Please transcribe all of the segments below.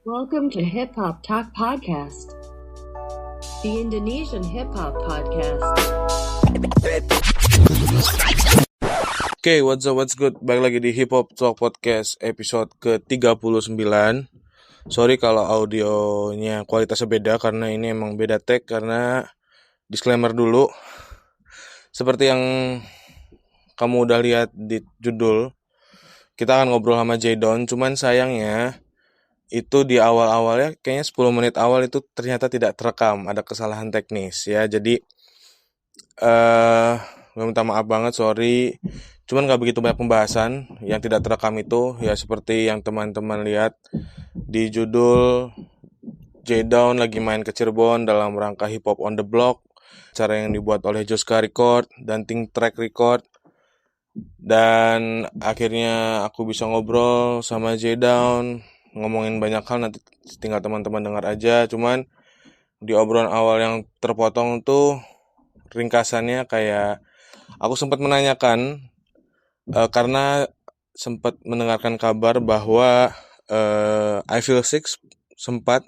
Welcome to Hip Hop Talk Podcast, the Indonesian hip hop podcast. Oke, what's up, what's good? Balik lagi di Hip Hop Talk Podcast episode ke-39. Sorry kalau audionya kualitasnya beda karena ini emang beda tag. Karena disclaimer dulu, seperti yang kamu udah lihat di judul, kita akan ngobrol sama J-Don. Cuman sayangnya itu di awal-awalnya kayaknya 10 menit awal itu ternyata tidak terekam, ada kesalahan teknis ya. Jadi gue minta maaf banget, sorry. Cuman gak begitu banyak pembahasan yang tidak terekam itu. Ya seperti yang teman-teman lihat di judul, J-Down lagi main ke Cirebon dalam rangka Hip Hop on the Block, cara yang dibuat oleh Joska Record dan Think Track Record. Dan akhirnya aku bisa ngobrol sama J-Down, ngomongin banyak hal, nanti tinggal teman-teman dengar aja. Cuman di obrolan awal yang terpotong tuh ringkasannya kayak aku sempat menanyakan karena sempat mendengarkan kabar bahwa I Feel Sick sempat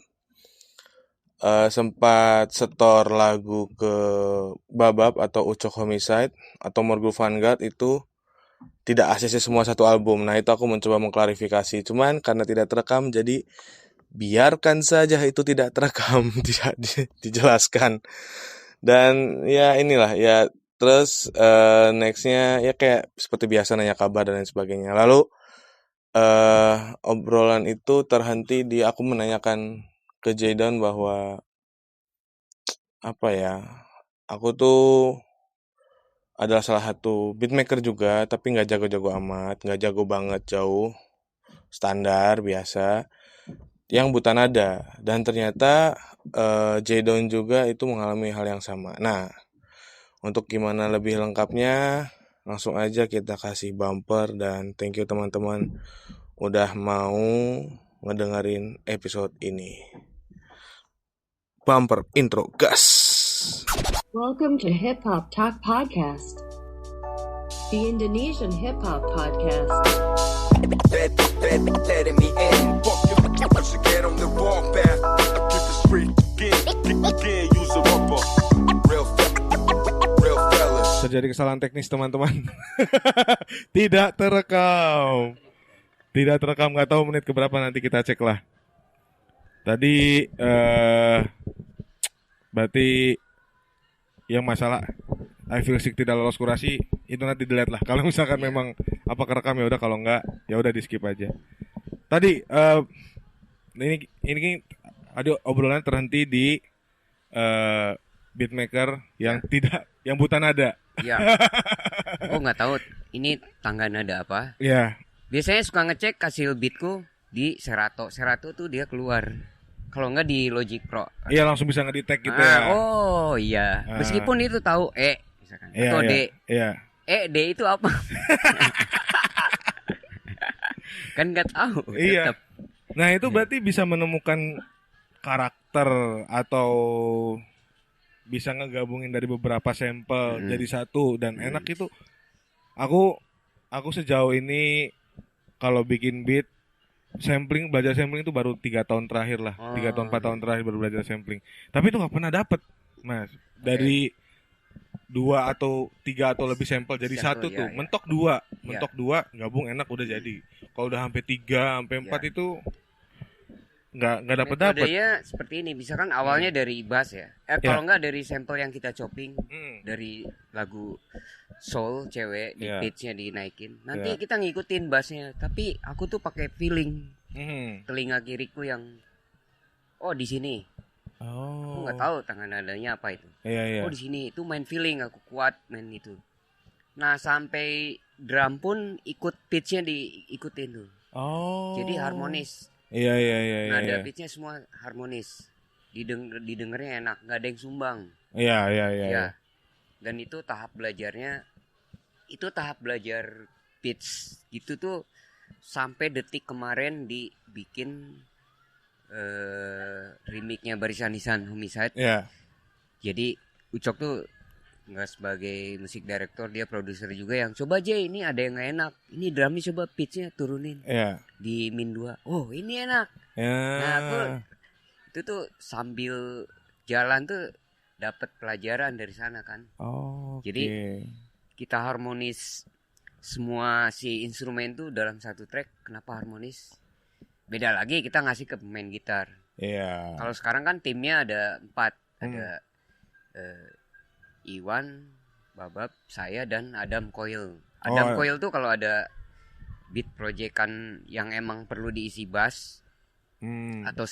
setor lagu ke Babab atau Ucok Homicide atau Morgu Vanguard itu tidak ACC semua satu album. Nah itu aku mencoba mengklarifikasi, cuman karena tidak terekam jadi biarkan saja itu tidak terekam, tidak dijelaskan. Dan ya inilah ya. Terus nextnya ya kayak seperti biasa nanya kabar dan lain sebagainya. Lalu obrolan itu terhenti di aku menanyakan ke J-Down bahwa apa ya, aku tuh adalah salah satu beatmaker juga, tapi nggak jago-jago amat, nggak jago banget, jauh standar biasa yang buta nada. Dan ternyata J-Down juga itu mengalami hal yang sama. Nah, untuk gimana lebih lengkapnya, langsung aja kita kasih bumper. Dan thank you teman-teman udah mau ngedengerin episode ini. Bumper intro, gas! Welcome to Hip Hop Talk Podcast, the Indonesian hip hop podcast. Letting me in. Fuck you, should get on the wrong path. Keep it straight again, use a rubber. Real fellas. Terjadi kesalahan teknis teman-teman. Tidak terekam, nggak tahu menit keberapa, nanti kita cek lah. Tadi berarti yang masalah I Feel Sick tidak lolos kurasi itu nanti dilihat lah. Kalau misalkan memang apa kerekam ya udah, kalau enggak ya udah di skip aja. Tadi ini ada obrolan terhenti di beatmaker yang tidak, yang buta nada. Iya. Oh nggak tahu ini tangga nada apa. Iya. Biasanya suka ngecek hasil beatku di Serato. Serato tuh dia keluar. Kalau nggak di Logic Pro. Iya, langsung bisa nge-detect gitu ya. Oh iya. Meskipun itu tahu misalkan iya, atau iya, D. Iya. D itu apa? Kan nggak tahu. Iya. Tetap. Nah itu berarti bisa menemukan karakter atau bisa ngegabungin dari beberapa sampel jadi satu dan enak itu. Aku sejauh ini kalau bikin beat belajar sampling itu baru 3 tahun terakhir lah. 3 tahun 4 tahun terakhir baru belajar sampling. Tapi itu nggak pernah dapet, Mas. Dari 2 atau 3 atau lebih sampel jadi satu tuh. Mentok 2 gabung enak udah jadi. Kalau udah sampai 3 sampai 4 itu nggak dapet. Metodenya seperti ini, misalkan awalnya dari bass ya. Kalau nggak dari sampel yang kita chopping dari lagu soul cewek, di pitch-nya dinaikin. Nanti kita ngikutin bassnya. Tapi aku tuh pakai feeling. Telinga kiriku yang di sini. Aku nggak tahu tangan nadanya apa itu. Di sini itu main feeling, aku kuat main itu. Nah sampai drum pun ikut pitch-nya diikutin tuh. Jadi harmonis. Iya. Nada pitch-nya semua harmonis. Didengarnya enak, nggak ada yang sumbang. Iya. Dan itu tahap belajarnya, itu tahap belajar pitch gitu tuh sampai detik kemarin dibikin remake-nya Barisan Nisan Homicide. Iya. Jadi Ucok tuh nggak sebagai musik director, dia produser juga yang coba aja ini ada yang nggak enak, ini drumnya coba pitchnya turunin di min 2, oh ini enak. Nah aku itu tuh sambil jalan tuh dapat pelajaran dari sana kan. Jadi kita harmonis semua si instrumen tuh dalam satu track, kenapa harmonis? Beda lagi kita ngasih ke pemain gitar. Kalau sekarang kan timnya ada 4, ada Iwan, Babab, saya dan Adam Coil. Adam Coil tuh kalau ada beat proyekan yang emang perlu diisi bass atau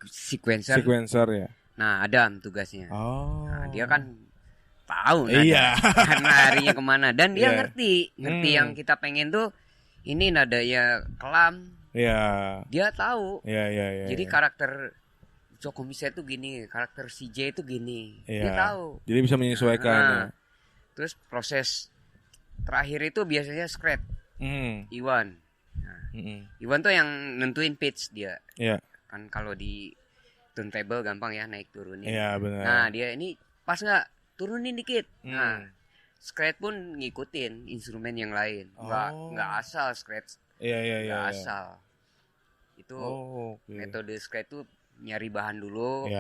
sequencer ya. Nah Adam tugasnya. Nah, dia kan tahu karena harinya kemana dan dia ngerti yang kita pengen tuh ini nadanya kelam. Dia tahu. Jadi karakter Joko Misha itu gini, karakter CJ itu gini. Dia tahu. Jadi bisa menyesuaikan. Terus proses terakhir itu biasanya scratch. Iwan. Nah, Iwan tuh yang nentuin pitch dia. Kan kalau di turntable gampang ya naik turunin. Benar. Nah, dia ini pas nggak turunin dikit. Nah, scratch pun ngikutin instrumen yang lain. Nggak asal scratch. Nggak asal. Itu metode scratch tuh nyari bahan dulu,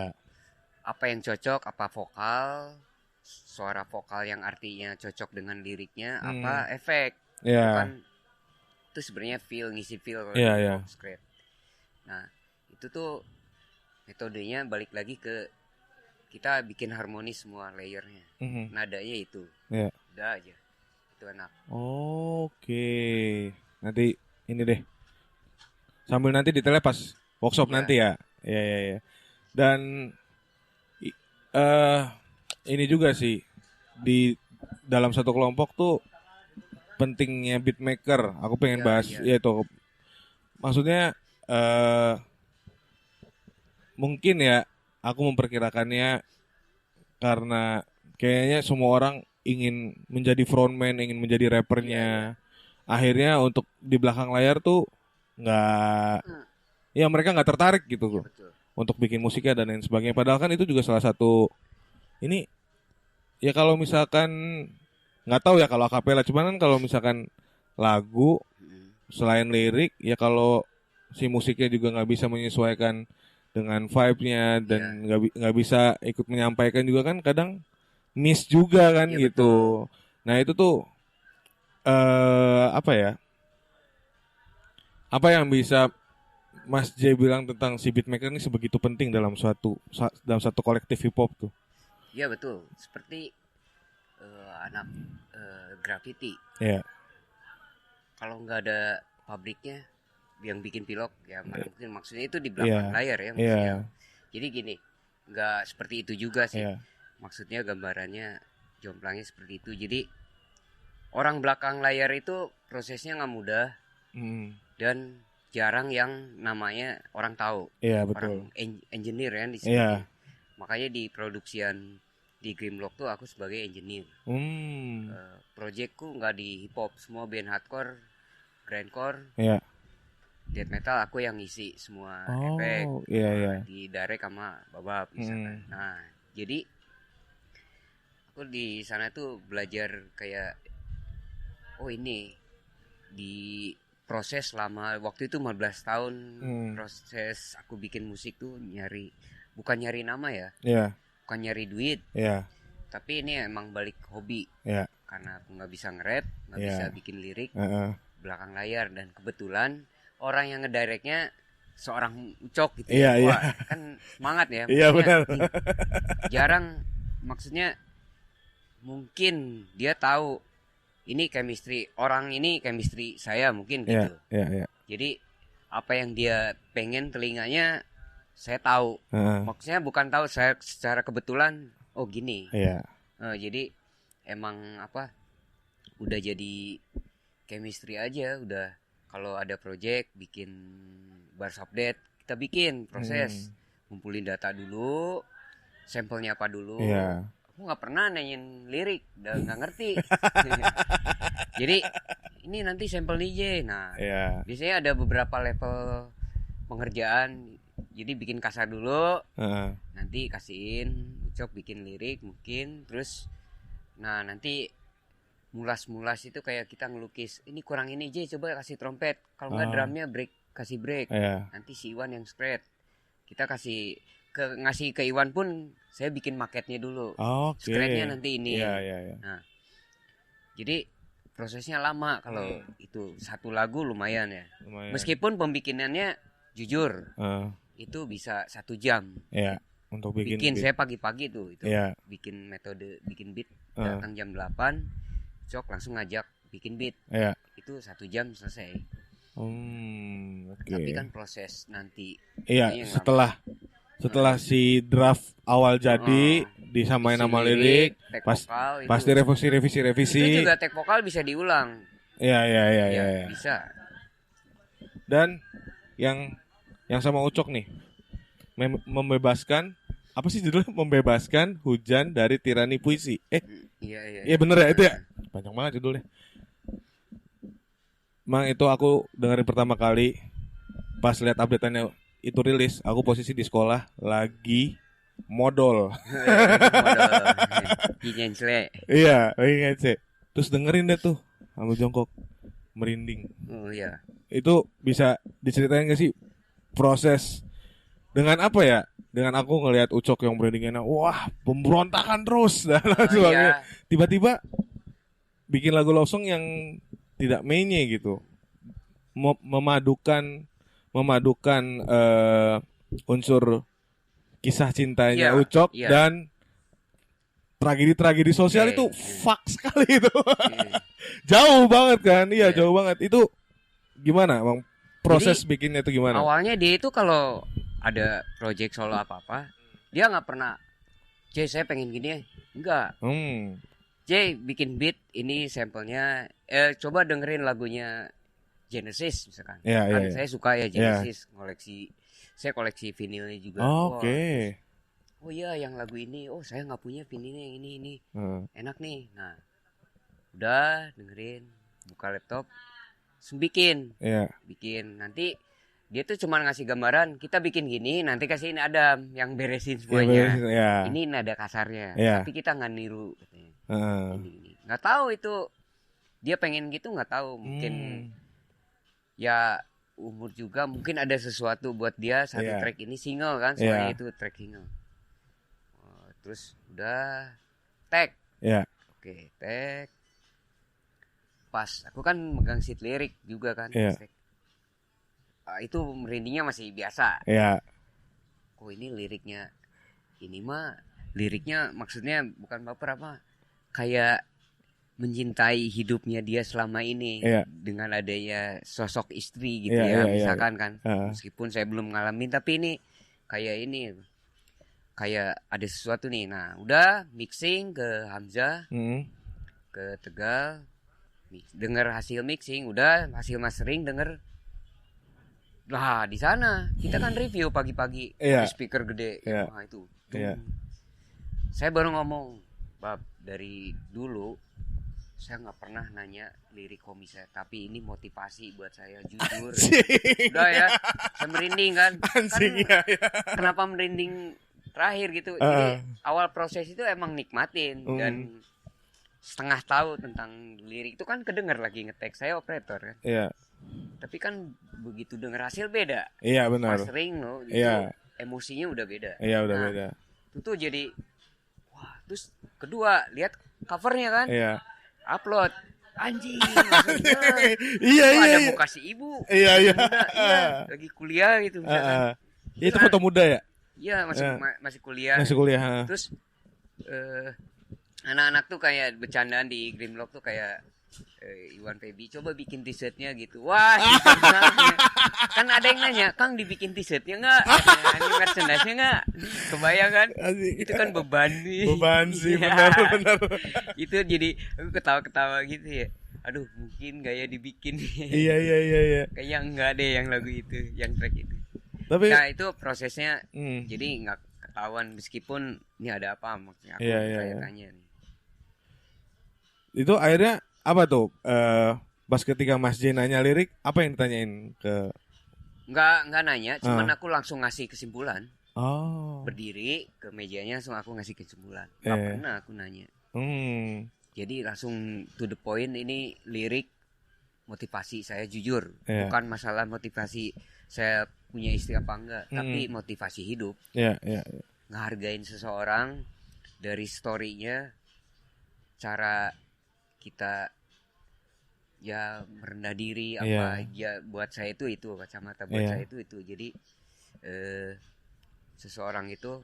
apa yang cocok, apa vokal, suara vokal yang artinya cocok dengan liriknya, apa efek, itu sebenarnya ngisi feel kalau scratch. Nah itu tuh metodenya balik lagi ke kita bikin harmonis semua layernya, nadanya itu, udah aja, itu enak. Nanti ini deh, sambil nanti detailnya pas workshop nanti ya. Dan ini juga sih di dalam satu kelompok tuh pentingnya beatmaker. Aku pengen bahas yaitu maksudnya mungkin ya aku memperkirakannya karena kayaknya semua orang ingin menjadi frontman, ingin menjadi rappernya. Akhirnya untuk di belakang layar tuh nggak mereka nggak tertarik gitu untuk bikin musiknya dan lain sebagainya. Padahal kan itu juga salah satu ini ya kalau misalkan nggak tahu ya kalau akapela, cuman kan kalau misalkan lagu selain lirik ya kalau si musiknya juga nggak bisa menyesuaikan dengan vibe-nya dan nggak bisa ikut menyampaikan juga kan kadang miss juga kan gitu. Nah itu tuh apa yang bisa Mas J bilang tentang si beatmaker ini sebegitu penting dalam satu kolektif hip hop tuh. Iya betul, seperti anak graffiti. Kalau nggak ada pabriknya yang bikin pilok ya mungkin maksudnya itu di belakang layar ya maksudnya. Jadi gini, nggak seperti itu juga sih. Maksudnya gambarannya jomplangnya seperti itu. Jadi orang belakang layar itu prosesnya nggak mudah dan jarang yang namanya orang tahu. Orang engineer ya di sini. Makanya di produksian di Grimlock tuh aku sebagai engineer. Projectku nggak di hip hop, semua band hardcore, grindcore, death metal aku yang ngisi semua efek. Di direct sama Babab misalkan. Nah jadi aku di sana tuh belajar kayak ini di proses lama waktu itu 15 tahun proses aku bikin musik tuh bukan nyari nama ya, bukan nyari duit, tapi ini emang balik hobi, karena aku nggak bisa nge-rap, nggak bisa bikin lirik belakang layar dan kebetulan orang yang ngedirectnya seorang Ucok gitu kan semangat ya, benar. Jarang maksudnya mungkin dia tahu ini chemistry orang ini chemistry saya mungkin gitu. Jadi apa yang dia pengen telinganya saya tahu. Maksudnya bukan tahu saya secara kebetulan gini. Jadi emang udah jadi chemistry aja udah. Kalau ada project bikin bars update kita bikin proses ngumpulin data dulu, sampelnya apa dulu. Aku nggak pernah nanyain lirik, udah nggak ngerti. Jadi ini nanti sampel DJ. Nah, biasanya ada beberapa level pengerjaan. Jadi bikin kasar dulu, nanti kasihin Ucok bikin lirik mungkin, terus Nah nanti mulas itu kayak kita ngelukis. Ini kurang ini J, coba kasih trompet. Kalau nggak drumnya kasih break. Nanti si Iwan yang scratch. Kita ngasih ke Iwan pun saya bikin maketnya dulu. Scratchnya nanti ini. Nah, jadi prosesnya lama kalau itu satu lagu lumayan ya. Meskipun pembikinannya jujur itu bisa 1 jam. Untuk bikin saya pagi-pagi tuh itu bikin metode bikin beat datang jam 8 cok langsung ngajak bikin beat itu 1 jam selesai. Tapi kan proses nanti setelah si draft awal jadi disamain sama lirik pasti revisi itu juga tag vokal bisa diulang. Bisa. Dan yang sama Ucok nih membebaskan apa sih judulnya, membebaskan hujan dari tirani puisi. Iya bener ya itu ya, panjang banget judulnya. Mang itu aku dengerin pertama kali pas lihat update-annya itu rilis, aku posisi di sekolah lagi modal. Iya, lagi terus dengerin deh tuh sambil jongkok merinding. Itu bisa diceritain gak sih proses dengan apa ya? Dengan aku ngelihat Ucok yang merindingnya, wah pemberontakan terus dan sebagainya. Tiba-tiba bikin lagu love song yang tidak mainnya gitu, memadukan unsur kisah cintanya Ucok dan tragedi sosial itu fuck sekali itu. Jauh banget kan, jauh banget. Itu gimana bang proses bikinnya itu gimana? Awalnya dia itu kalau ada project solo apa-apa dia nggak pernah J saya pengen gini enggak. J bikin beat ini sampelnya coba dengerin lagunya Genesis misalkan. Saya suka ya Genesis, saya koleksi vinilnya juga. Oh iya yang lagu ini, saya nggak punya vinilnya yang ini. Enak nih. Nah udah dengerin, buka laptop, bikin. Nanti dia tuh cuma ngasih gambaran, kita bikin gini, nanti kasih ini Adam yang beresin semuanya. Ini nada kasarnya, tapi kita nggak niru. Ini. Nggak tahu itu dia pengen gitu, nggak tahu. Mungkin ya umur juga, mungkin ada sesuatu buat dia. Satu track ini single kan, soalnya itu track single. Terus udah tag. Oke, tag. Pas aku kan megang sheet lirik juga kan. Itu merindingnya masih biasa. Kok ini liriknya, ini mah liriknya maksudnya bukan baper apa, kayak mencintai hidupnya dia selama ini dengan adanya sosok istri gitu misalkan kan. Meskipun saya belum ngalamin, tapi ini kayak ada sesuatu nih. Nah udah mixing ke Hamzah, ke Tegal, denger hasil mixing, udah hasil mastering denger. Lah di sana kita kan review pagi-pagi di speaker gede. Nah itu. Saya baru ngomong, Bab, dari dulu saya nggak pernah nanya lirik komisa, tapi ini motivasi buat saya jujur. Udah ya, saya merinding kan. Kenapa merinding terakhir gitu? Jadi awal proses itu emang nikmatin dan setengah tahu tentang lirik itu kan kedenger lagi ngetek. Saya operator kan. Tapi kan begitu denger hasil beda. Benar. Mastering emosinya udah beda. Beda. Itu tuh jadi wah, terus kedua lihat covernya kan. Upload anjing maksudnya. Ada muka si ibu. Lagi kuliah gitu misalkan. Itu foto muda ya? Masih kuliah. Terus anak-anak tuh kayak bercandaan di Grimlock tuh kayak Iwan Febi coba bikin t-shirtnya gitu. Wah, kan ada yang nanya, Kang dibikin t-shirtnya nggak? Ini merchandise-nya nggak? Kebayang kan? Itu kan beban nih. Beban sih, benar. Itu jadi aku ketawa-ketawa gitu ya. Aduh, mungkin gak ya dibikin. Iya. Kayak nggak deh yang lagu itu, yang track itu. Tapi nah itu prosesnya jadi nggak ketahuan meskipun ini ada apa maksudnya. Aku tanya nih. Itu akhirnya apa tuh? Pas ketika Mas J nanya lirik, apa yang ditanyain ke? Nggak nanya, cuman aku langsung ngasih kesimpulan. Oh. Berdiri ke mejanya langsung aku ngasih kesimpulan. Nggak pernah aku nanya. Jadi langsung to the point, ini lirik motivasi saya jujur. Iya. Bukan masalah motivasi saya punya istri apa enggak, tapi motivasi hidup. Iya. Ngehargain seseorang dari story-nya, cara kita ya merendah diri apa ya, buat saya itu kacamata buat saya itu. Jadi seseorang itu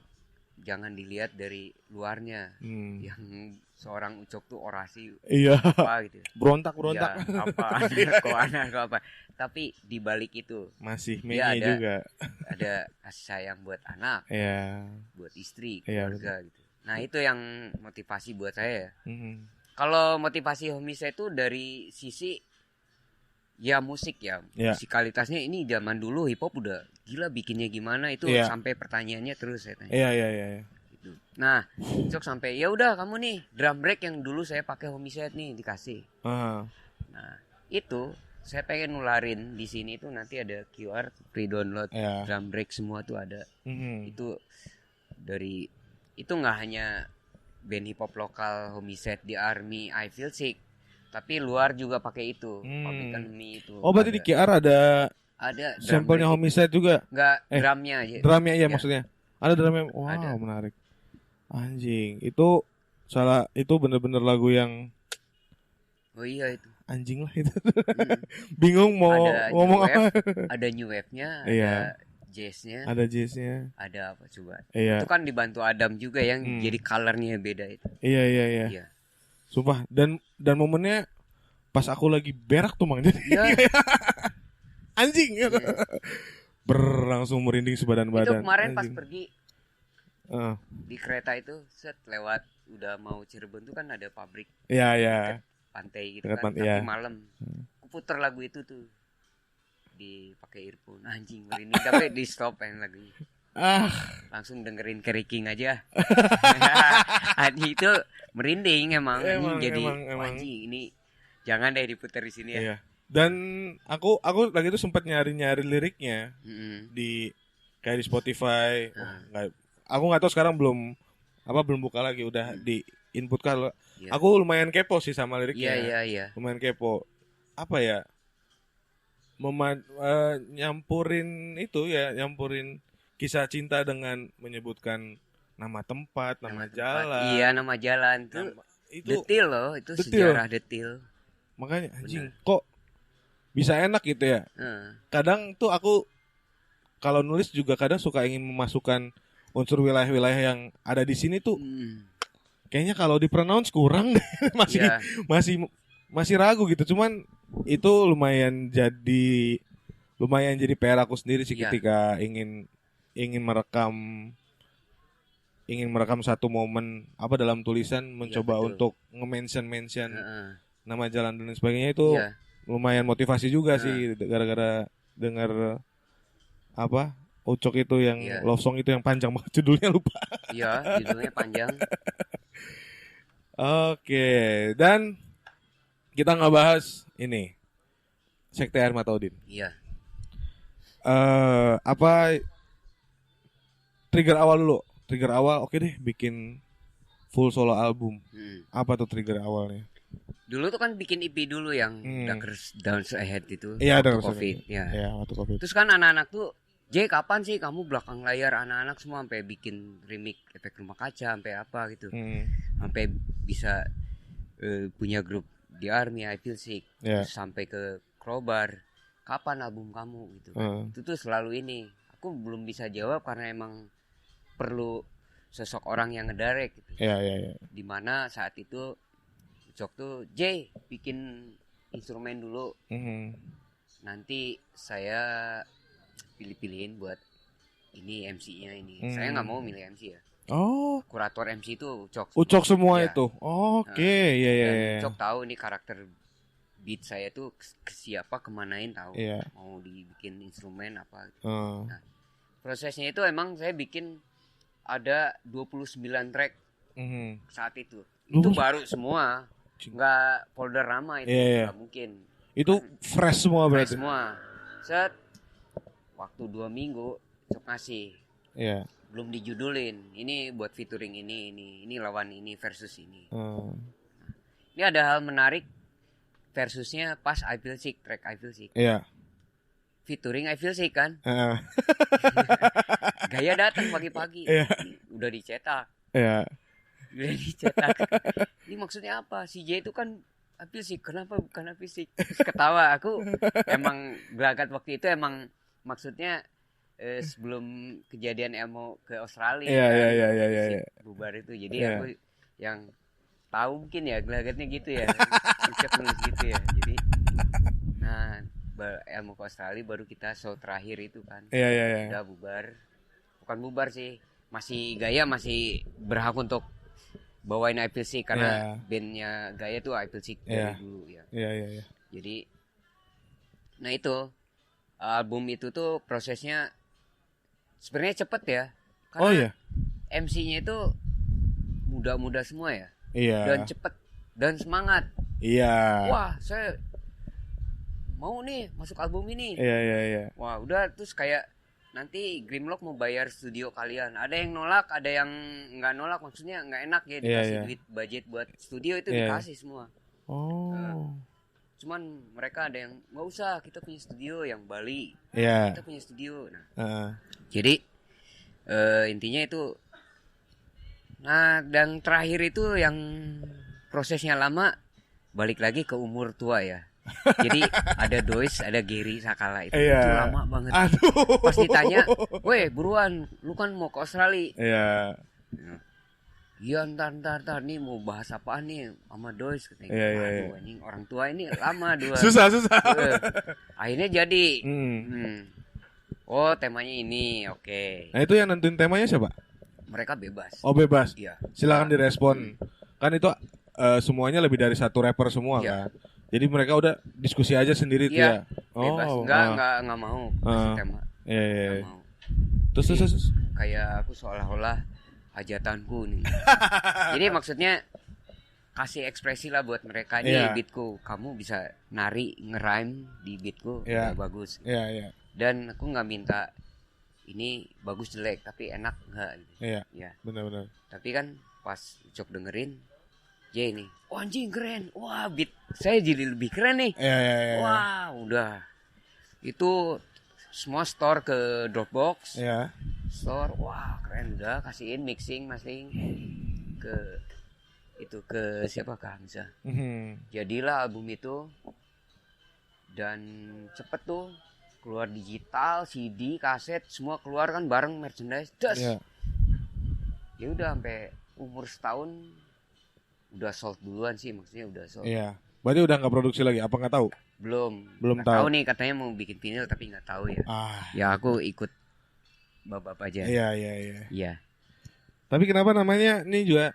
jangan dilihat dari luarnya. Yang seorang Ucok tuh orasi apa gitu. Berontak. Ya, apa. Tapi di balik itu Masih dia menye juga. ada kasih sayang buat anak, Iya. buat istri, Iya, keluarga gitu. Nah, itu yang motivasi buat saya. Kalau Kalau motivasi homies saya itu dari sisi ya musik ya. Iya. Musikalitasnya ini zaman dulu hip hop udah gila bikinnya gimana itu, Iya. sampai pertanyaannya terus saya tanya. Iya. Gitu. Nah, Cok sampai ya udah kamu nih drum break yang dulu saya pakai homies set nih dikasih. Nah, itu saya pengen nularin di sini tuh, nanti ada QR free download drum break semua tuh ada. Itu dari itu nggak hanya band hip hop lokal, Homiset, The Army, I Feel Sick, tapi luar juga pakai itu, Pabrikan Mie itu. Oh, berarti di QR ada sampelnya Homicide juga? Enggak, drumnya aja. Drumnya iya maksudnya. Ada drumnya. Wow, ada. Menarik. Anjing, itu bener-bener lagu yang Oh iya itu. Anjing lah itu. Bingung mau ngomong apa. Ada new wave-nya, Iya. Jazznya. Ada jazznya. Ada apa coba? Iya. Itu kan dibantu Adam juga yang jadi colornya beda itu. Iya. Sumpah, dan momennya pas aku lagi berak tuh Mang. Jadi anjing gitu. Langsung merinding sebadan-badan. Itu kemarin anjing. pas pergi di kereta itu set lewat udah mau Cirebon tuh kan ada pabrik. Iya. Pantai gitu kan, tapi malam aku puter lagu itu tuh dipakai earphone, anjing merinding tapi di stop yang lagunya. Langsung dengerin Keriking aja. Anjing itu merinding emang jadi anjing ini jangan deh diputer di sini ya. Iya. Dan aku lagi itu sempat nyari liriknya di kayak di Spotify. Aku nggak tahu sekarang belum buka lagi, udah di input kalau aku lumayan kepo sih sama liriknya. Iya. Lumayan kepo. Apa ya? Nyampurin kisah cinta dengan menyebutkan nama tempat, nama jalan. Iya, nama jalan tuh. Itu detil loh, itu sejarah detil. Makanya anjing, kok bisa enak gitu ya? Kadang tuh aku kalau nulis juga kadang suka ingin memasukkan unsur wilayah-wilayah yang ada di sini tuh. Kayaknya kalau di-pronounce kurang masih ragu gitu. Cuman itu lumayan jadi PR aku sendiri sih ketika ingin merekam satu momen apa dalam tulisan, mencoba untuk nge-mention nama jalan dan sebagainya itu lumayan motivasi juga sih, gara-gara dengar apa Ucok itu yang love song itu yang panjang banget judulnya, lupa. Iya, judulnya panjang. Oke, dan kita ngebahas ini Sekte Air Mata Udin. Iya. Apa trigger awal oke deh bikin full solo album. Apa tuh trigger awalnya? Dulu tuh kan bikin EP dulu yang Darkest Days Ahead itu. Iya, waktu COVID. Iya, waktu COVID. Terus kan anak-anak tuh, J kapan sih kamu belakang layar, anak-anak semua sampai bikin remix Efek Rumah Kaca sampai apa gitu. Sampai bisa punya grup The Army, I Feel Sick. Sampai ke Crowbar. Kapan album kamu gitu. Itu tuh selalu ini. Aku belum bisa jawab karena emang perlu sosok orang yang ngedirect gitu. Iya. Dimana saat itu Ucok tuh, J bikin instrumen dulu. Nanti saya pilih-pilihin buat ini MC-nya ini. Saya nggak mau milih MC ya. Oh. Kurator MC itu Ucok semua itu. Oke, iya. Ucok tahu ini karakter beat saya tuh ke siapa, kemanain tahu. Mau dibikin instrumen apa. Nah, prosesnya itu emang saya bikin ada 29 track saat itu. Itu baru semua. Nggak folder lama itu. Nggak mungkin. Itu fresh semua berarti. Fresh semua. Set waktu 2 minggu Cok ngasih. belum dijudulin. Ini buat featuring ini lawan ini versus ini. Ini ada hal menarik versusnya pas I Feel Sick, track I Feel Sick. Iya. Featuring I Feel Sick kan. Gaya datang pagi-pagi. Udah dicetak. Iya. Udah dicetak. Ini maksudnya apa? Si J itu kan I Feel Sick, kenapa bukan I Feel Sick? Terus ketawa. Aku emang gelagat waktu itu emang maksudnya sebelum kejadian Emo ke Australia. Iya. Bubar itu. Jadi aku yang tahu mungkin ya gelagatnya gitu ya. Ucap nulis gitu ya. Jadi nah Elmo ke Australia baru kita show terakhir itu kan. Iya. Udah bubar. Bukan bubar sih. Masih Gaya masih berhak untuk bawain I Feel Sick karena bandnya Gaya tuh I Feel Sick dari dulu ya. Iya. Jadi nah itu album itu tuh prosesnya sebenarnya cepet ya. Karena MC-nya itu muda-muda semua ya. Iya. Dan cepet dan semangat. Iya. Wah, saya mau nih masuk album ini. Iya. Wah, udah terus kayak nanti Grimlock mau bayar studio kalian. Ada yang nolak, ada yang nggak nolak, maksudnya nggak enak ya dikasih duit budget buat studio itu dikasih semua. Cuman mereka ada yang nggak usah, kita punya studio yang Bali. Kita punya studio. Nah, jadi intinya itu. Nah, dan terakhir itu yang prosesnya lama, balik lagi ke umur tua ya. Jadi ada Dois, ada Gary Sakala itu lama banget. Aduh. Pas ditanya, "Weh, buruan, lu kan mau ke Australia." Iya, ntar nih mau bahas apaan nih sama Dois katanya. Aduh, anjing orang tua ini lama dua. Susah. Akhirnya jadi. Oh, temanya ini, oke. Nah, itu yang nentuin temanya siapa? Mereka bebas. Oh, bebas. Iya. Silakan direspon. Kan itu semuanya lebih dari satu rapper semua kan. Jadi mereka udah diskusi aja sendiri tuh ya. Bebas. Enggak mau kasih tema. Iya. Mau. Terus. Kayak aku seolah-olah hajatanku nih. Jadi maksudnya kasih ekspresi lah buat mereka nih beatku. Kamu bisa nari, ngerime di beatku, udah bagus. Iya. Dan aku nggak minta ini bagus jelek, tapi enak nggak? Iya. Benar. Tapi kan pas Ucok dengerin, J ini, oh, anjing keren, wah beat saya jadi lebih keren nih. Iya. Wah udah, itu semua store ke Dropbox. Store, wah keren, udah kasihin mixing ke siapa Kak Hamzah. Jadilah album itu dan cepet tuh keluar digital, CD, kaset, semua keluar kan bareng merchandise. Ya udah sampai umur setahun udah sold duluan sih, maksudnya udah sold. Iya. Berarti udah nggak produksi lagi? Apa nggak tahu? Belum tahu nih, katanya mau bikin vinyl tapi nggak tahu ya. Ya aku ikut babak aja. Iya. Tapi kenapa namanya nih juga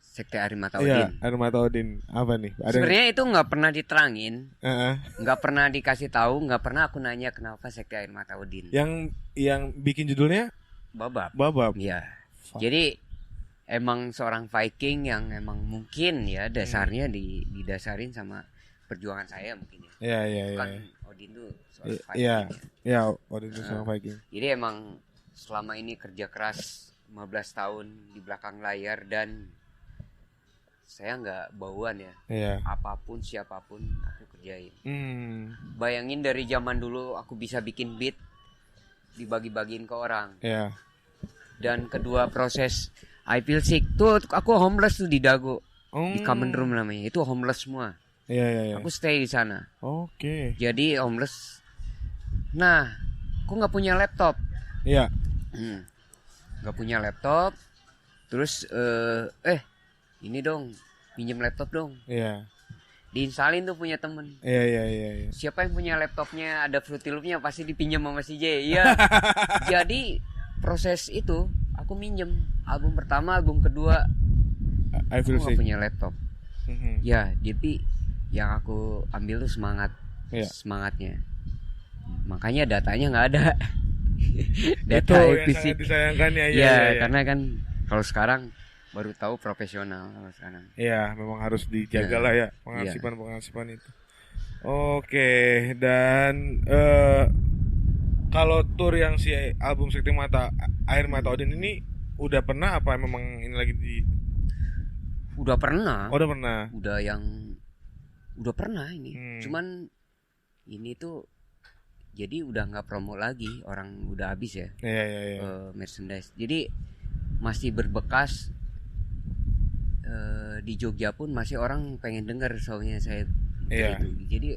Sekte Arimata Odin? Iya, Arimata Odin. Apa nih? Sebenarnya itu nggak pernah diterangin, nggak pernah dikasih tahu, nggak pernah aku nanya kenapa Sekte Arimata Odin. Yang bikin judulnya Babab. Iya. Jadi emang seorang Viking yang emang mungkin ya dasarnya didasarin sama perjuangan saya mungkin ya. Iya. Kan Odin tuh seorang Viking. Iya, Odin tuh seorang Viking. Jadi emang selama ini kerja keras 15 tahun di belakang layar dan saya nggak bauan ya. Apapun siapapun aku kerjain. Bayangin dari zaman dulu aku bisa bikin beat dibagi-bagiin ke orang. Dan kedua proses I Feel Sick tuh aku homeless tuh di Dago. Di Common Room namanya. Itu homeless semua. Iya. Aku stay di sana. Oke. Jadi homeless. Nah, aku nggak punya laptop. Iya. Nggak punya laptop. Terus ini dong, pinjam laptop dong. Iya. Diinsalin tuh punya temen. Iya. Siapa yang punya laptopnya ada Fruity Loop-nya pasti dipinjam sama si J. Iya. Jadi proses itu aku minjem album pertama, album kedua. I Feel Sick. Aku punya laptop. Ya, jadi yang aku ambil tuh semangatnya. Makanya datanya nggak ada. Data itu yang sangat disayangkan ya. Iya. Karena kan kalau sekarang baru tahu profesional kalau sekarang. Iya, memang harus dijaga lah ya penghasilan itu. Oke, dan kalau tour yang si album Sekte Mata Air Mata Odin ini udah pernah apa memang ini lagi di? Udah pernah. Oh, udah pernah. Udah pernah ini. Cuman ini tuh jadi udah nggak promo lagi, orang udah habis ya. Iya. Merchandise. Jadi masih berbekas. Di Jogja pun masih orang pengen denger soalnya saya itu. Jadi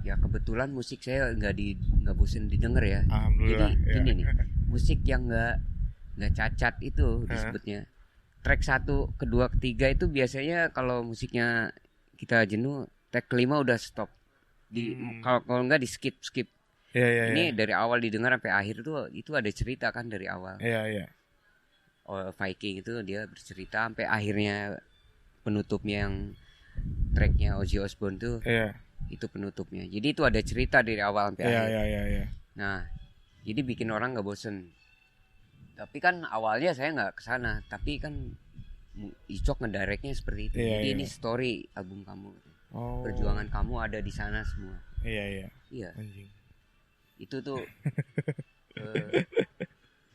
ya kebetulan musik saya nggak bosen didengar ya. Jadi gini nih, musik yang nggak cacat itu disebutnya. Track 1, kedua, ketiga itu biasanya kalau musiknya kita jenuh, track kelima udah stop. Kalau nggak di skip. Ini dari awal didengar sampai akhir itu ada cerita kan dari awal. Iya. Viking itu dia bercerita sampai akhirnya penutupnya yang tracknya Ozzy Osbourne tuh. Itu penutupnya. Jadi itu ada cerita dari awal sampai akhir. Iya. Nah, jadi bikin orang nggak bosen. Tapi kan awalnya saya nggak kesana, tapi kan Icok ngedirectnya seperti itu. Jadi ini story album kamu. Perjuangan kamu ada di sana semua. Iya. Anjing. Itu tuh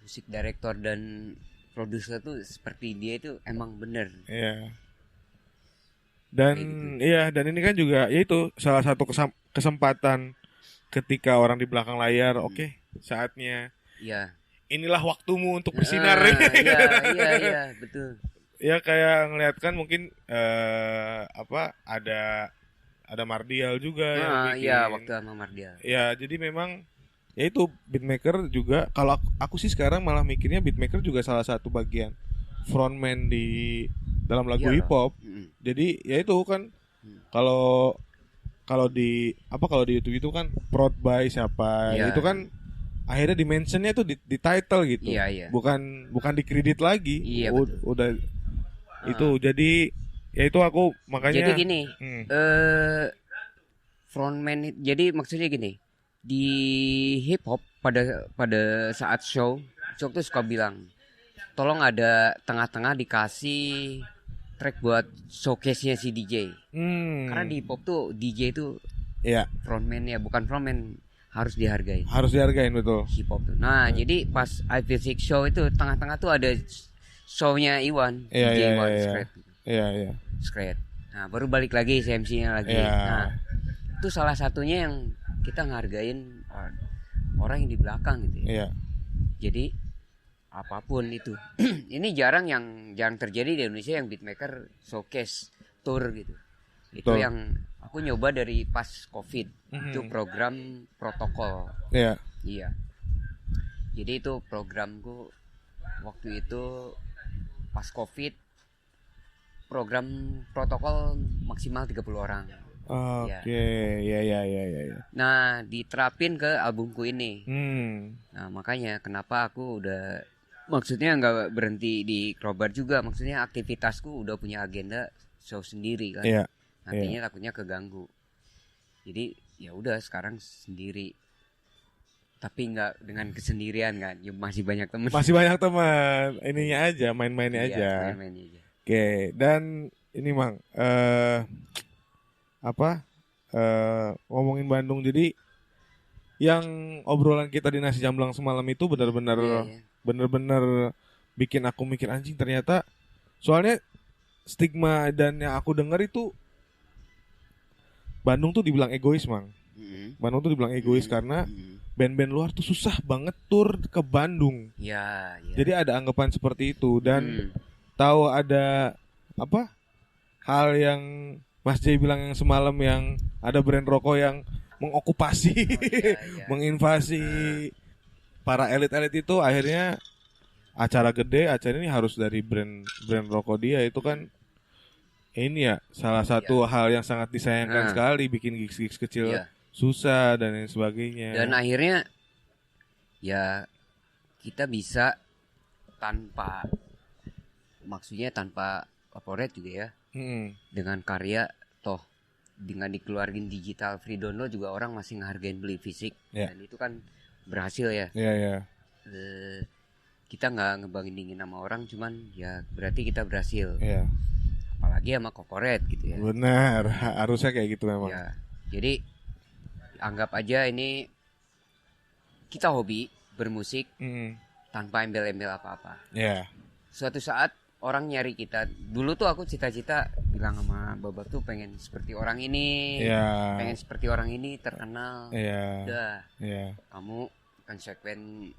musik director dan produser tuh seperti dia itu emang bener. Iya. Dan dan ini kan juga yaitu salah satu kesempatan ketika orang di belakang layar, oke, saatnya. Iya. Inilah waktumu untuk bersinar. Iya, betul. Ya kayak ngeliat kan mungkin ada Mardial juga yang bikin. Iya, waktu sama Mardial. Ya, jadi memang ya itu beatmaker juga. Kalau aku sih sekarang malah mikirnya beatmaker juga salah satu bagian frontman di dalam lagu hip hop. Jadi ya itu kan kalau di YouTube itu kan prod by siapa, itu kan akhirnya dimensionnya tuh di title gitu. Iya. Bukan di kredit lagi. Iya, udah itu jadi ya itu aku makanya. Jadi gini, frontman jadi maksudnya gini, di hip hop pada saat show tuh suka bilang, tolong ada tengah-tengah dikasih track buat showcase-nya si DJ. Karena di hip hop tuh DJ itu frontman ya, bukan frontman, harus dihargai. Harus dihargain, betul. Hip hop tuh. Nah, jadi pas I Feel Sick show itu tengah-tengah tuh ada show-nya Iwan, DJ Iwan Skret. Iya. Skret. Nah, baru balik lagi si MC-nya lagi. Nah, itu salah satunya yang kita ngehargain orang yang di belakang gitu ya. Iya. Jadi apapun itu. Ini jarang terjadi di Indonesia yang beatmaker showcase tour gitu. Itu Betul. yang aku nyoba dari pas Covid. Itu program protokol. Iya. Jadi itu programku waktu itu pas Covid, program protokol maksimal 30 orang. Oke. Ya. Nah, diterapin ke albumku ini. Nah, makanya kenapa aku udah, maksudnya nggak berhenti di Krobar juga. Maksudnya aktivitasku udah punya agenda show sendiri kan. Nantinya takutnya keganggu. Jadi ya udah sekarang sendiri. Tapi nggak dengan kesendirian kan. Ya, masih banyak teman. Ininya aja, main-mainnya aja. Main-mainnya aja. Oke, dan ini Mang, ngomongin Bandung, jadi yang obrolan kita di Nasi Jamblang semalam itu benar-benar bikin aku mikir, anjing, ternyata soalnya stigma dan yang aku dengar itu Bandung tuh dibilang egois, Mang. Bandung tuh dibilang egois karena band-band luar tuh susah banget tur ke Bandung. Iya. Jadi ada anggapan seperti itu, dan tahu ada hal yang Mas Jay bilang yang semalam, yang ada brand rokok yang mengokupasi, menginvasi para elit-elit itu, akhirnya acara ini harus dari brand rokok dia. Itu kan ini ya salah satu hal yang sangat disayangkan sekali, bikin gigs kecil susah dan lain sebagainya. Dan akhirnya ya kita bisa tanpa corporate juga ya, dengan karya, toh dengan dikeluarin digital free download juga orang masih ngehargain beli fisik. Dan itu kan berhasil ya. Kita nggak ngebandingin sama orang, cuman ya berarti kita berhasil. Apalagi sama corporate gitu ya. Benar, harusnya kayak gitu memang. Jadi anggap aja ini kita hobi bermusik tanpa embel-embel apa-apa. Iya. Suatu saat orang nyari kita. Dulu tuh aku cita-cita bilang sama Babak tuh pengen seperti orang ini. Iya. Pengen seperti orang ini terkenal. Iya. Udah. Iya. Kamu konsekuen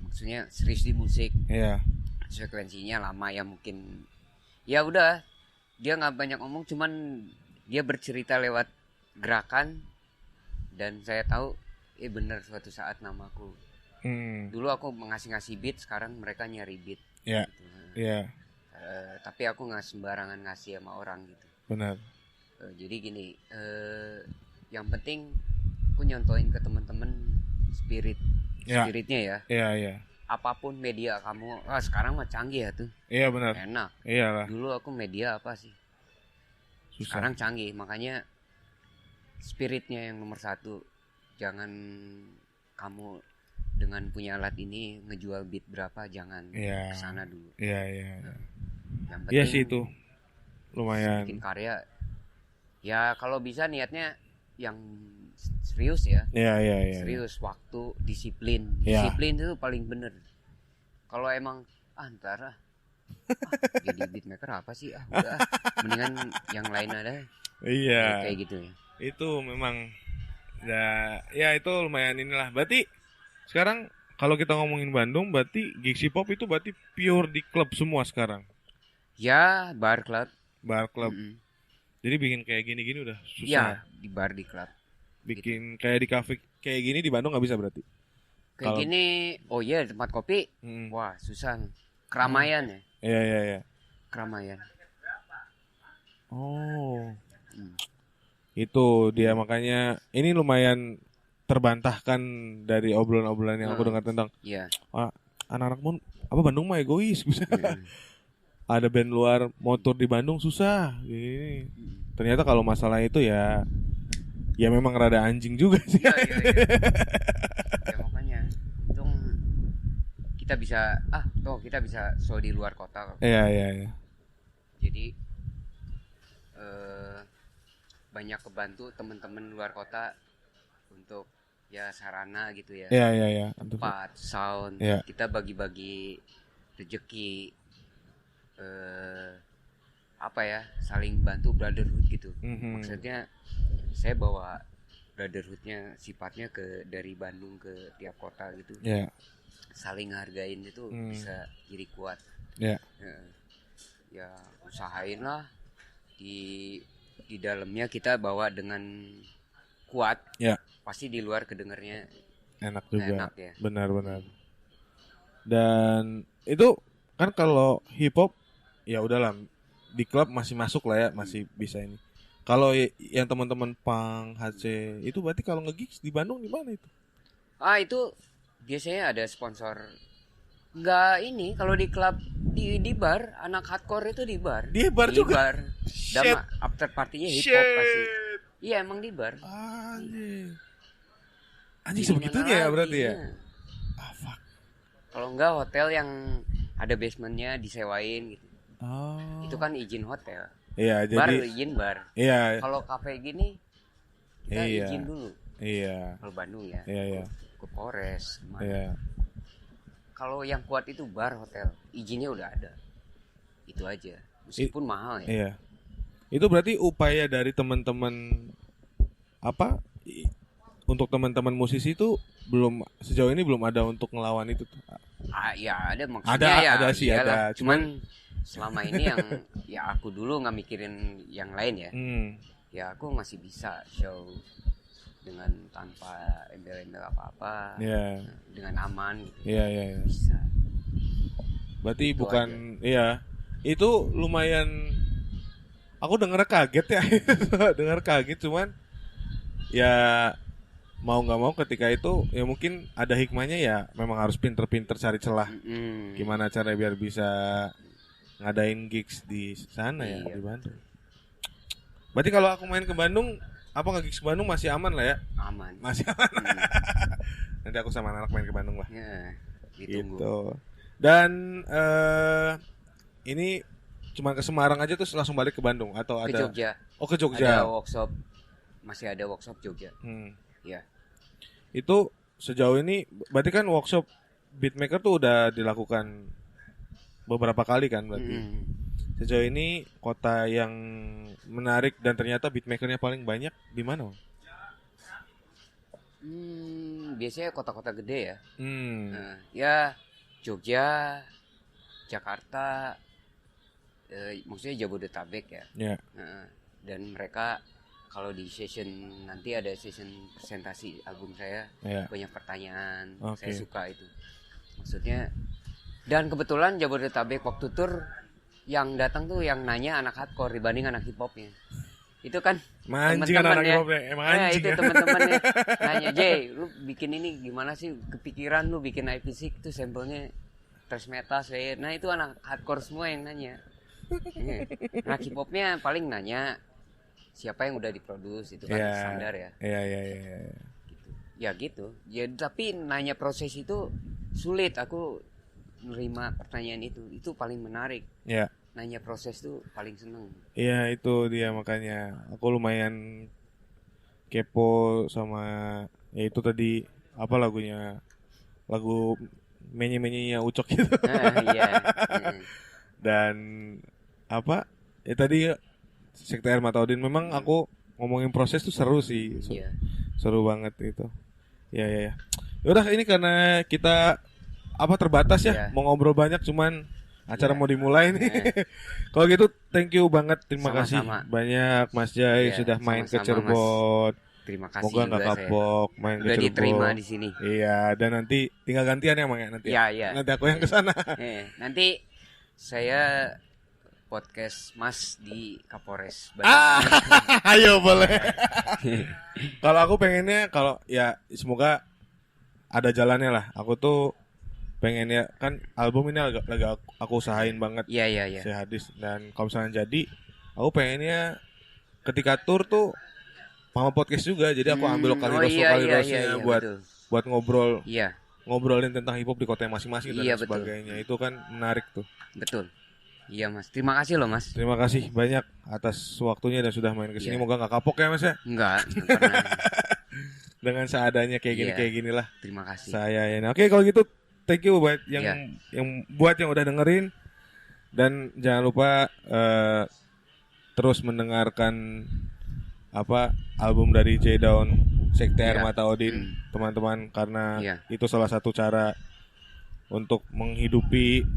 maksudnya serius di musik. Iya. Konsekuensinya lama ya mungkin. Ya udah. Dia nggak banyak ngomong, cuman dia bercerita lewat gerakan dan saya tahu bener suatu saat namaku. Dulu aku ngasih beat, sekarang mereka nyari beat. Iya. Gitu. Iya. Tapi aku nggak sembarangan ngasih sama orang gitu. Benar. Jadi gini, yang penting aku nyontoin ke teman-teman spiritnya ya. Iya, iya. Apapun media kamu, sekarang mah canggih ya tuh. Iya benar. Enak. Iyalah. Dulu aku media apa sih? Susah. Sekarang canggih, makanya spiritnya yang nomor satu. Jangan kamu dengan punya alat ini ngejual beat berapa, jangan kesana dulu. Iya, iya. Yang Iya penting sih itu lumayan. bikin karya. Ya kalau bisa niatnya yang serius ya. Iya, iya, iya. Serius, waktu, disiplin. Iya. Disiplin itu paling bener. Kalau emang jadi beatmaker apa sih? Udah, mendingan yang lain ada. Iya. Kayak gitu ya. Itu memang ya itu lumayan inilah. Berarti sekarang kalau kita ngomongin Bandung, berarti gigs hip hop itu berarti pure di klub semua sekarang. Ya, bar club. Bar club. Jadi bikin kayak gini-gini udah susah. Ya, di bar di klub. Bikin kayak di kafe kayak gini di Bandung nggak bisa berarti. Kayak gini, oh iya tempat kopi. Wah, susah. Keramaian ya. Iya, iya, iya. Keramaian. Oh. Itu dia makanya ini lumayan terbantahkan dari obrolan-obrolan yang aku dengar tentang anak-anak Bandung mah egois. Ada band luar motor di Bandung susah gini. Ternyata kalau masalah itu ya memang rada anjing juga sih. Iya. Ya makanya untung kita bisa kita bisa show di luar kota. Iya. Jadi banyak kebantu teman-teman luar kota untuk ya sarana gitu ya. Iya. Tempat, sound. Iya. Kita bagi-bagi rezeki, saling bantu, brotherhood gitu. Maksudnya saya bawa brotherhoodnya sifatnya dari Bandung ke tiap kota gitu. Iya. Saling hargain itu bisa jadi kuat. Iya. Ya usahain lah di dalamnya kita bawa dengan kuat. Iya. Pasti di luar kedengarnya enak juga. Enak ya. Benar. Dan itu kan kalau hip hop ya udahlah di klub masih masuk lah ya, masih bisa ini. Kalau yang teman-teman punk HC itu berarti kalau nge-gigs di Bandung di mana itu? Itu biasanya ada sponsor. Enggak ini kalau di klub di bar, anak hardcore itu di bar. Di bar juga. Bar. Dan after partinya hip hop pasti. Iya emang di bar. Anjing sebegitunya ya berarti ya. Fuck. Kalau enggak hotel yang ada basementnya disewain gitu. Oh. Itu kan izin hotel. Iya, bar jadi izin bar. Iya. Kalau kafe gini kita izin dulu. Iya. Kalau Bandung ya. Iya. Ke Polres. Kemana. Iya. Kalau yang kuat itu bar hotel, izinnya udah ada. Itu aja. Meskipun mahal ya. Iya. Itu berarti upaya dari teman-teman untuk teman-teman musisi itu sejauh ini belum ada untuk ngelawan itu tuh. Ya ada maksudnya ada sih iyalah. ada. Cuman selama ini yang ya aku dulu nggak mikirin yang lain ya. Ya aku masih bisa show dengan tanpa embel-embel apa-apa. Iya. Dengan aman gitu. Iya. Bisa. Berarti itu bukan aja. Iya. Itu lumayan aku denger kaget ya. Dengar kaget cuman ya mau nggak mau ketika itu ya mungkin ada hikmahnya ya memang harus pinter-pinter cari celah gimana cara biar bisa ngadain gigs di sana ya di Bandung. Berarti kalau aku main ke Bandung nge-gigs ke Bandung masih aman lah ya? Aman. Masih aman. Nanti aku sama anak main ke Bandung lah. Ya, ditunggu. Gitu. Dan ini cuma ke Semarang aja terus langsung balik ke Bandung atau ke ada? Jogja. Oh ke Jogja. Ada workshop, masih ada workshop Jogja. Ya. Iya. Itu sejauh ini berarti kan workshop beatmaker tuh udah dilakukan beberapa kali kan berarti. Sejauh ini kota yang menarik dan ternyata beatmakernya paling banyak di mana? Biasanya kota-kota gede ya. Ya Jogja, Jakarta, maksudnya Jabodetabek ya. Yeah. Dan mereka kalau di session nanti ada session presentasi album saya, banyak pertanyaan. Saya suka itu. Maksudnya, dan kebetulan Jabodetabek waktu tour yang datang tuh yang nanya anak hardcore dibanding anak hip hopnya. Itu kan teman-teman ya. Itu teman-temannya nanya, "Jay, lu bikin ini gimana sih? Kepikiran lu bikin IP6 itu sampelnya thrash metal saya." Nah, itu anak hardcore semua yang nanya. Anak hip hopnya paling nanya siapa yang udah diproduce, itu kan standar ya. Iya. Ya gitu. Ya tapi nanya proses itu sulit. Aku menerima pertanyaan itu paling menarik. Iya. Nanya proses tuh paling seneng. Iya, itu dia makanya aku lumayan kepo sama ya itu tadi apa lagunya, lagu menye-menyenya Ucok gitu. Iya. Dan apa ya tadi Sekte Air Mata Odin, memang aku ngomongin proses tuh seru sih. Seru banget itu. Ya. Udah, ini karena kita terbatas ya, mau ngobrol banyak cuman acara mau dimulai nih. Kalau gitu thank you banget, terima kasih banyak Mas Jai sudah main ke Cirebon. Terima kasih. Moga nggak kapok main ke Cirebon. Udah diterima di sini. Iya, dan nanti tinggal gantian ya Mang ya nanti. Iya. Nanti aku yang kesana. Nanti saya podcast Mas di Kapolres. Ayo boleh. Kalau aku pengennya ya semoga ada jalannya lah. Aku tuh pengennya kan album ini lagi aku usahain banget. Iya. Si Hadis, dan kalau misalnya jadi aku pengennya ketika tour tuh sama podcast juga. Jadi aku ambil lokalitas-lokalitasnya buat ngobrol. Iya. Ngobrolin tentang hip hop di kota masing-masing dan sebagainya. Itu kan menarik tuh. Betul. Iya Mas, terima kasih loh Mas. Terima kasih banyak atas waktunya dan sudah main kesini. Moga nggak kapok ya Mas ya. Enggak. Dengan seadanya kayak gini lah. Terima kasih. Saya ya. Oke, kalau gitu thank you buat yang buat yang udah dengerin, dan jangan lupa terus mendengarkan album dari J Dawn, Sekte Air Mata Odin, teman-teman, karena itu salah satu cara untuk menghidupi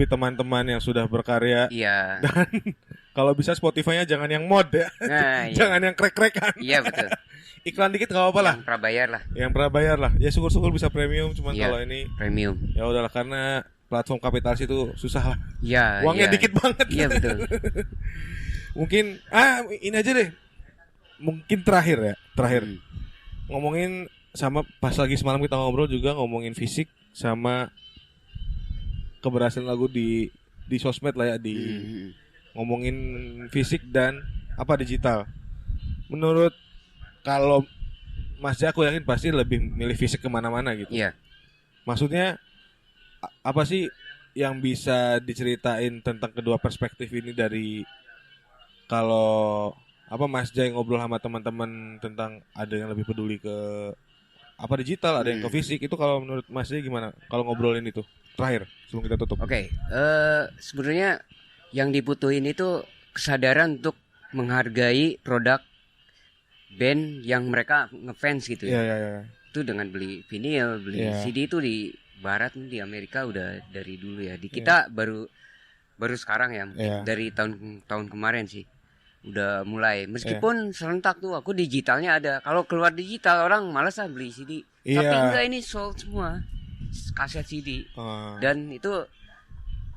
teman-teman yang sudah berkarya. Iya. Dan kalau bisa Spotify-nya jangan yang mod ya. Jangan yang krek-krekan. Iya betul. Iklan dikit enggak apa-apa lah. Yang prabayar lah. Ya syukur-syukur bisa premium, cuman kalau ini premium. Ya udahlah, karena platform kapitalis itu susah lah. Iya. Uangnya dikit banget. Iya betul. Mungkin ini aja deh. Mungkin terakhir. Ngomongin sama pas lagi semalam kita ngobrol juga ngomongin fisik sama keberhasilan lagu di sosmed lah ya, ngomongin fisik dan digital. Menurut kalau Mas Jai, aku yakin pasti lebih milih fisik kemana-mana gitu. Iya. Maksudnya apa sih yang bisa diceritain tentang kedua perspektif ini, dari kalau Mas Jai ngobrol sama teman-teman tentang ada yang lebih peduli ke digital, ada yang ke fisik, itu kalau menurut Mas Jai gimana kalau ngobrolin itu? Terakhir sebelum kita tutup. Oke. Sebenarnya yang dibutuhin itu kesadaran untuk menghargai produk band yang mereka ngefans gitu ya. Iya. Itu dengan beli vinyl, beli CD itu di barat, di Amerika udah dari dulu ya. Di kita baru sekarang ya, dari tahun kemarin sih udah mulai. Meskipun serentak tuh, aku digitalnya ada. Kalau keluar digital orang malas beli CD. Tapi enggak, ini sold semua kaset CD. Dan itu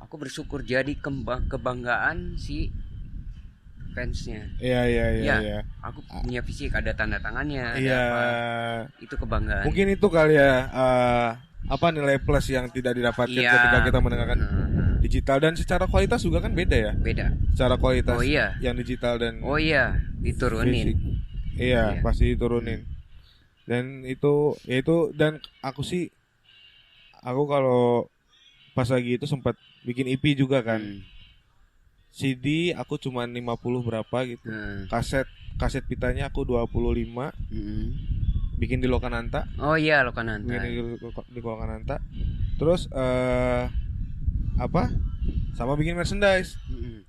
aku bersyukur jadi kebanggaan si fansnya. Iya. Aku punya fisik, ada tanda tangannya. Iya. Itu kebanggaan. Mungkin itu kali ya nilai plus yang tidak didapatkan ketika kita mendengarkan digital, dan secara kualitas juga kan beda ya. Beda. Secara kualitas yang digital dan diturunin. Iya, pasti diturunin. Dan itu dan aku kalau pas lagi itu sempat bikin EP juga kan. CD aku cuma 50 berapa gitu. Kaset pitanya aku 25. bikin di Lokananta. Oh iya, Lokananta. Di Lokananta. Terus sama bikin merchandise.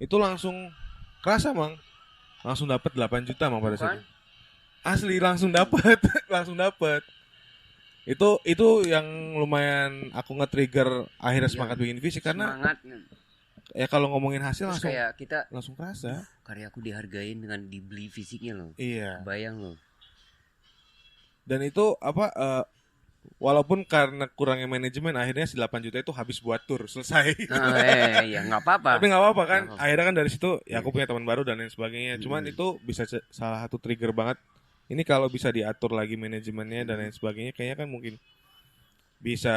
Itu langsung kerasa, Mang. Langsung dapat 8 juta, Mang, pada saat itu. Asli langsung dapat. Itu yang lumayan aku nge-trigger akhirnya semangat bikin fisik karena semangat. Ya kalau ngomongin hasil terus langsung kayak kita langsung kerasa. Karyaku dihargain dengan dibeli fisiknya loh. Iya. Bayang loh. Dan itu walaupun karena kurangnya manajemen akhirnya si 8 juta itu habis buat tur selesai. Iya nggak apa-apa. Tapi nggak apa-apa kan. Akhirnya kan dari situ ya aku punya teman baru dan lain sebagainya. Cuman itu bisa salah satu trigger banget. Ini kalau bisa diatur lagi manajemennya dan lain sebagainya, kayaknya kan mungkin bisa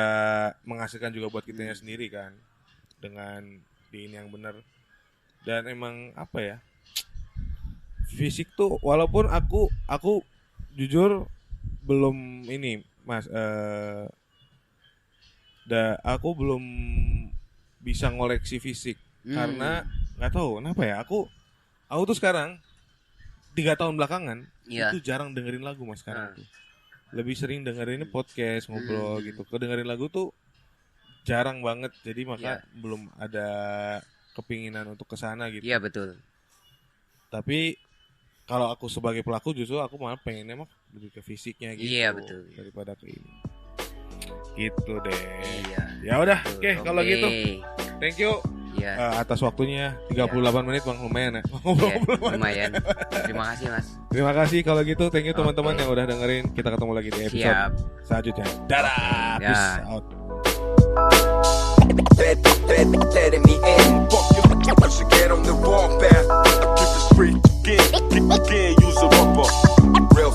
menghasilkan juga buat kitanya sendiri kan, dengan di ini yang benar. Dan emang apa ya, fisik tuh walaupun aku jujur belum ini Mas, aku belum bisa ngoleksi fisik karena nggak tahu kenapa ya, aku tuh sekarang 3 tahun belakangan itu jarang dengerin lagu Mas sekarang tuh. Lebih sering dengerin podcast, ngobrol gitu. Kedengerin lagu tuh jarang banget. Jadi maka belum ada kepinginan untuk kesana gitu. Iya betul. Tapi kalau aku sebagai pelaku justru aku malah pengennya mah lebih ke fisiknya gitu. Iya betul. Daripada ke ini. Gitu deh. Iya. Ya udah, oke kalau gitu. Thank you. Iya. Atas waktunya 38 menit Bang, lumayan ya. Lumayan. Terima kasih Mas. Terima kasih kalau gitu. Thank you teman-teman yang udah dengerin. Kita ketemu lagi di episode selanjutnya. Dadah. Peace out. Letting me in. Fuck you, should get on the wrong path. Keep the street again, use a rubber. Real